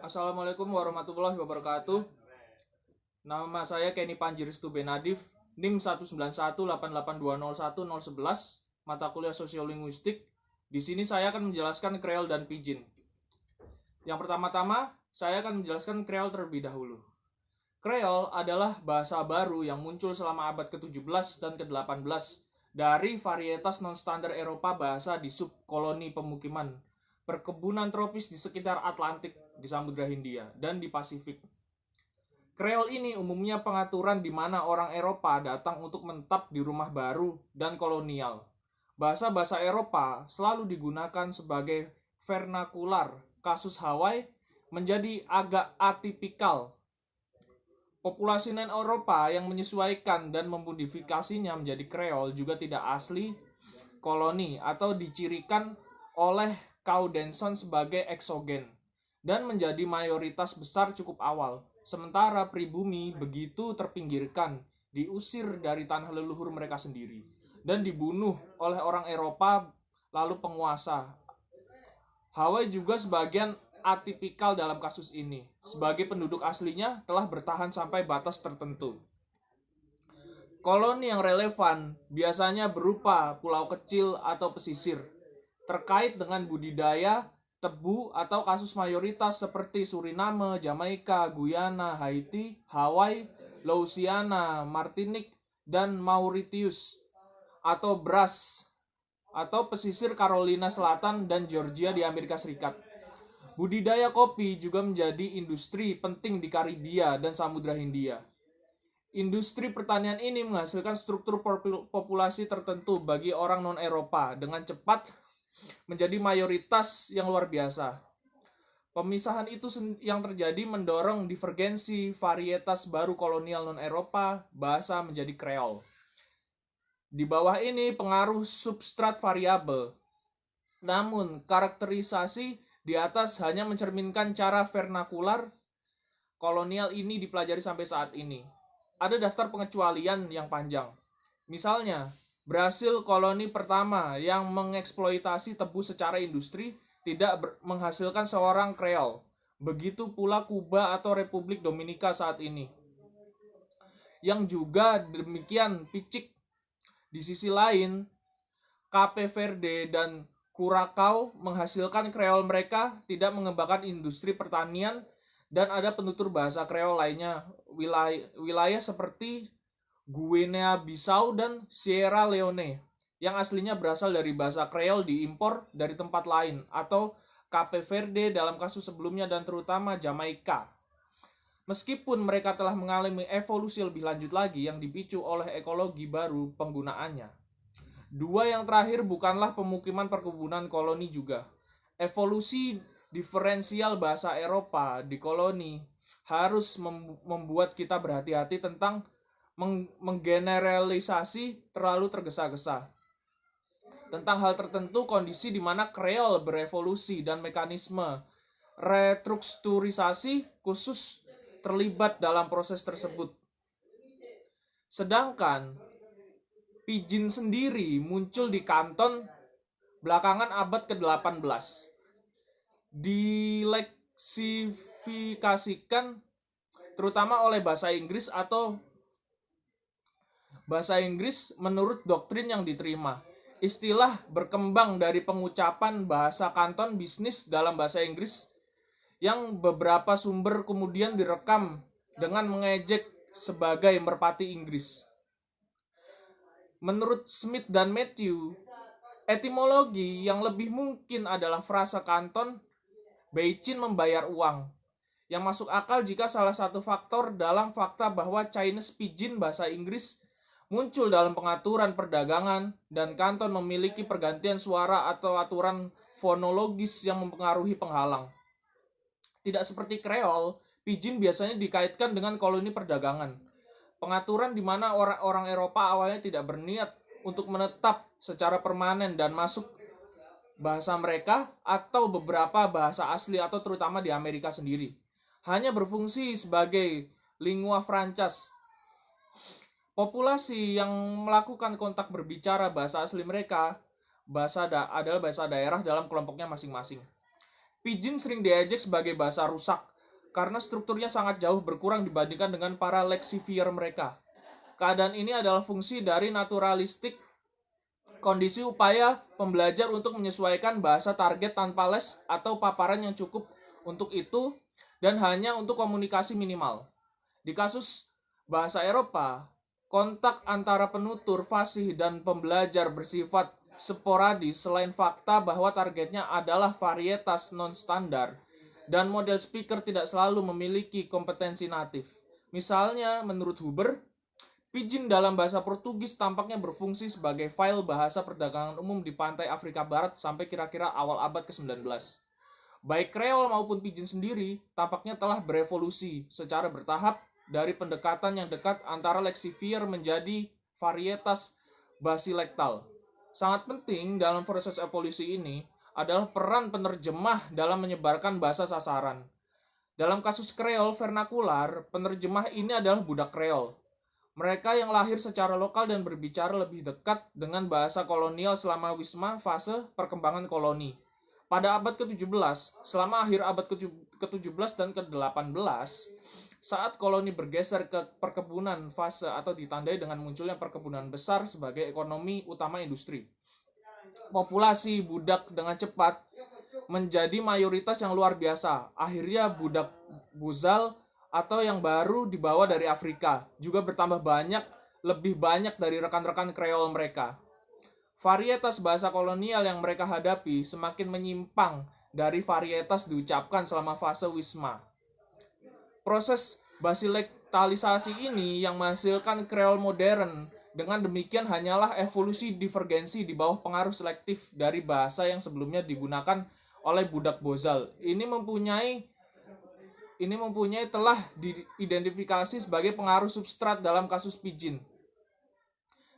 Assalamualaikum warahmatullahi wabarakatuh. Nama saya Kenny Panjiristu Benadif, NIM 19188201011, mata kuliah Sosiolinguistik. Di sini saya akan menjelaskan Creole dan Pidgin. Yang pertama-tama, saya akan menjelaskan Creole terlebih dahulu. Creole adalah bahasa baru yang muncul selama abad ke-17 dan ke-18 dari varietas non-standar Eropa bahasa di subkoloni pemukiman perkebunan tropis di sekitar Atlantik, di Samudra Hindia, dan di Pasifik. Creole ini umumnya pengaturan di mana orang Eropa datang untuk menetap di rumah baru dan kolonial. Bahasa-bahasa Eropa selalu digunakan sebagai vernakular. Kasus Hawaii menjadi agak atipikal. Populasi non-Eropa yang menyesuaikan dan memodifikasinya menjadi Creole juga tidak asli koloni atau dicirikan oleh Caudenson sebagai eksogen dan menjadi mayoritas besar cukup awal. Sementara pribumi begitu terpinggirkan, diusir dari tanah leluhur mereka sendiri dan dibunuh oleh orang Eropa lalu penguasa. Hawaii juga sebagian atipikal dalam kasus ini. Sebagai penduduk aslinya telah bertahan sampai batas tertentu. Koloni yang relevan biasanya berupa pulau kecil atau pesisir terkait dengan budidaya tebu atau kasus mayoritas seperti Suriname, Jamaika, Guyana, Haiti, Hawaii, Louisiana, Martinique, dan Mauritius atau Brás atau pesisir Carolina Selatan dan Georgia di Amerika Serikat. Budidaya kopi juga menjadi industri penting di Karibia dan Samudra Hindia. Industri pertanian ini menghasilkan struktur populasi tertentu bagi orang non-Eropa dengan cepat menjadi mayoritas yang luar biasa. Pemisahan itu yang terjadi mendorong divergensi varietas baru kolonial non-Eropa, bahasa menjadi Creole. Di bawah ini pengaruh substrat variabel. Namun, karakterisasi di atas hanya mencerminkan cara vernakular kolonial ini dipelajari sampai saat ini. Ada daftar pengecualian yang panjang. Misalnya, Brasil koloni pertama yang mengeksploitasi tebu secara industri tidak menghasilkan seorang Creole. Begitu pula Kuba atau Republik Dominika saat ini. Yang juga demikian picik. Di sisi lain, Cape Verde dan Curaçao menghasilkan Creole mereka tidak mengembangkan industri pertanian dan ada penutur bahasa Creole lainnya. Wilayah seperti Guinea-Bissau dan Sierra Leone yang aslinya berasal dari bahasa Creole diimpor dari tempat lain atau Cape Verde dalam kasus sebelumnya dan terutama Jamaika. Meskipun mereka telah mengalami evolusi lebih lanjut lagi yang dipicu oleh ekologi baru penggunaannya. Dua yang terakhir bukanlah pemukiman perkebunan koloni juga. Evolusi diferensial bahasa Eropa di koloni harus membuat kita berhati-hati tentang menggeneralisasi terlalu tergesa-gesa tentang hal tertentu, kondisi di mana Creole berevolusi dan mekanisme restrukturisasi khusus terlibat dalam proses tersebut. Sedangkan Pidgin sendiri muncul di Kanton belakangan abad ke-18. Dileksifikasikan terutama oleh bahasa Inggris atau bahasa Inggris menurut doktrin yang diterima. Istilah berkembang dari pengucapan bahasa kanton bisnis dalam bahasa Inggris yang beberapa sumber kemudian direkam dengan mengejek sebagai merpati Inggris. Menurut Smith dan Matthew, etimologi yang lebih mungkin adalah frasa kanton Beichin membayar uang, yang masuk akal jika salah satu faktor dalam fakta bahwa Chinese Pidgin bahasa Inggris muncul dalam pengaturan perdagangan dan kanton memiliki pergantian suara atau aturan fonologis yang mempengaruhi penghalang. Tidak seperti Creole, Pidgin biasanya dikaitkan dengan koloni perdagangan. Pengaturan di mana orang-orang Eropa awalnya tidak berniat untuk menetap secara permanen dan masuk bahasa mereka atau beberapa bahasa asli atau terutama di Amerika sendiri. Hanya berfungsi sebagai lingua francas. Populasi yang melakukan kontak berbicara bahasa asli mereka adalah bahasa daerah dalam kelompoknya masing-masing. Pidgin sering diejek sebagai bahasa rusak karena strukturnya sangat jauh berkurang dibandingkan dengan para lexivier mereka. Keadaan ini adalah fungsi dari naturalistik, kondisi upaya pembelajar untuk menyesuaikan bahasa target tanpa les atau paparan yang cukup untuk itu dan hanya untuk komunikasi minimal. Di kasus bahasa Eropa, kontak antara penutur, fasih, dan pembelajar bersifat sporadis selain fakta bahwa targetnya adalah varietas non-standar dan model speaker tidak selalu memiliki kompetensi natif. Misalnya, menurut Huber, Pidgin dalam bahasa Portugis tampaknya berfungsi sebagai file bahasa perdagangan umum di pantai Afrika Barat sampai kira-kira awal abad ke-19. Baik Kreol maupun Pidgin sendiri tampaknya telah berevolusi secara bertahap dari pendekatan yang dekat antara lexivier menjadi varietas basilektal. Sangat penting dalam proses evolusi ini adalah peran penerjemah dalam menyebarkan bahasa sasaran. Dalam kasus Kreol vernakular, penerjemah ini adalah budak Kreol. Mereka yang lahir secara lokal dan berbicara lebih dekat dengan bahasa kolonial selama wisma fase perkembangan koloni. Pada abad ke-17, selama akhir abad ke-17 dan ke-18, saat koloni bergeser ke perkebunan fase atau ditandai dengan munculnya perkebunan besar sebagai ekonomi utama industri. Populasi budak dengan cepat menjadi mayoritas yang luar biasa. Akhirnya budak Buzal atau yang baru dibawa dari Afrika juga bertambah banyak, lebih banyak dari rekan-rekan Kreol mereka. Varietas bahasa kolonial yang mereka hadapi semakin menyimpang dari varietas diucapkan selama fase wisma. Proses basilektalisasi ini yang menghasilkan Kreol modern dengan demikian hanyalah evolusi divergensi di bawah pengaruh selektif dari bahasa yang sebelumnya digunakan oleh budak Bozal. Ini mempunyai telah diidentifikasi sebagai pengaruh substrat dalam kasus Pidgin.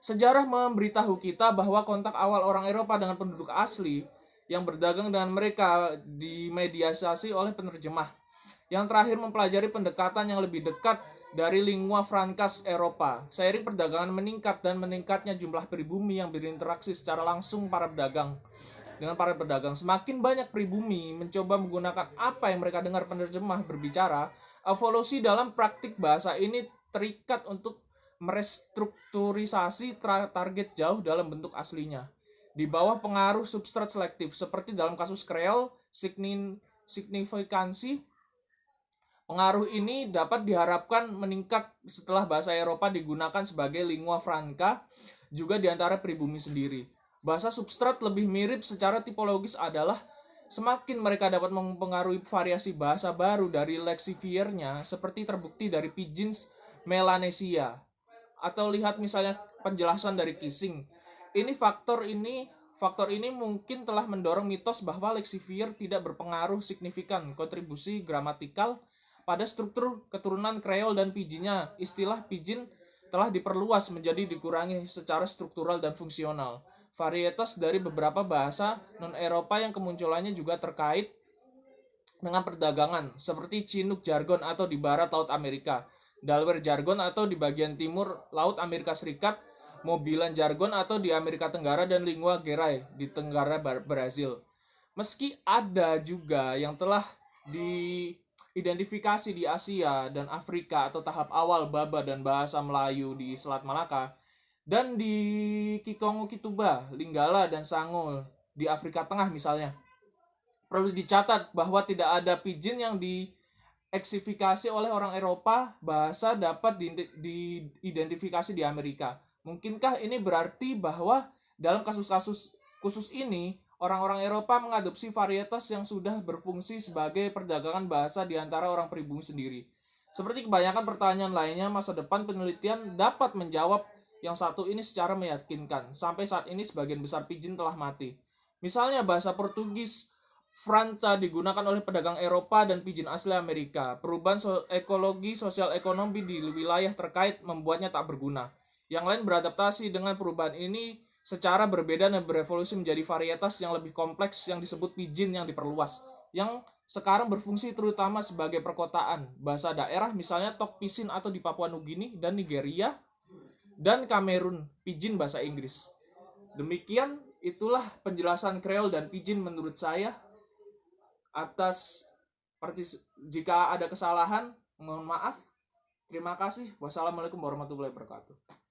Sejarah memberitahu kita bahwa kontak awal orang Eropa dengan penduduk asli yang berdagang dengan mereka dimediasi oleh penerjemah. Yang terakhir mempelajari pendekatan yang lebih dekat dari lingua francas Eropa. Seiring perdagangan meningkat dan meningkatnya jumlah pribumi yang berinteraksi secara langsung dengan para pedagang. Semakin banyak pribumi mencoba menggunakan apa yang mereka dengar penerjemah berbicara, evolusi dalam praktik bahasa ini terikat untuk merestrukturisasi target jauh dalam bentuk aslinya. Di bawah pengaruh substrat selektif, seperti dalam kasus Kreol, signifikansi pengaruh ini dapat diharapkan meningkat setelah bahasa Eropa digunakan sebagai lingua franca juga di antara pribumi sendiri. Bahasa substrat lebih mirip secara tipologis adalah semakin mereka dapat mempengaruhi variasi bahasa baru dari lexiviernya seperti terbukti dari Pidgin's Melanesia. Atau lihat misalnya penjelasan dari Kissing. Faktor ini mungkin telah mendorong mitos bahwa lexivier tidak berpengaruh signifikan kontribusi gramatikal pada struktur keturunan Kreol dan Pidginnya. Istilah Pidgin telah diperluas menjadi dikurangi secara struktural dan fungsional. Varietas dari beberapa bahasa non-Eropa yang kemunculannya juga terkait dengan perdagangan, seperti Chinook jargon atau di barat Laut Amerika, Delaware jargon atau di bagian timur Laut Amerika Serikat, Mobilan jargon atau di Amerika Tenggara, dan lingua gerai di Tenggara Brazil. Meski ada juga yang telah diidentifikasi di Asia dan Afrika atau tahap awal Baba dan bahasa Melayu di Selat Malaka, dan di Kikongo Kituba, Linggala, dan Sango di Afrika Tengah misalnya. Perlu dicatat bahwa tidak ada Pidgin yang dieksifikasi oleh orang Eropa. Bahasa dapat diidentifikasi di Amerika. Mungkinkah ini berarti bahwa dalam kasus-kasus khusus ini, orang-orang Eropa mengadopsi varietas yang sudah berfungsi sebagai perdagangan bahasa di antara orang pribumi sendiri? Seperti kebanyakan pertanyaan lainnya, masa depan penelitian dapat menjawab yang satu ini secara meyakinkan. Sampai saat ini sebagian besar Pidgin telah mati. Misalnya bahasa Portugis Franca digunakan oleh pedagang Eropa dan Pidgin asli Amerika. Perubahan ekologi sosial ekonomi di wilayah terkait membuatnya tak berguna. Yang lain beradaptasi dengan perubahan ini secara berbeda dan berevolusi menjadi varietas yang lebih kompleks yang disebut Pidgin yang diperluas, yang sekarang berfungsi terutama sebagai perkotaan. Bahasa daerah misalnya Tok Pisin atau di Papua Nugini dan Nigeria, dan Kamerun, Pidgin bahasa Inggris. Demikian itulah penjelasan Kreol dan Pidgin menurut saya atas Jika ada kesalahan, mohon maaf. Terima kasih. Wassalamualaikum warahmatullahi wabarakatuh.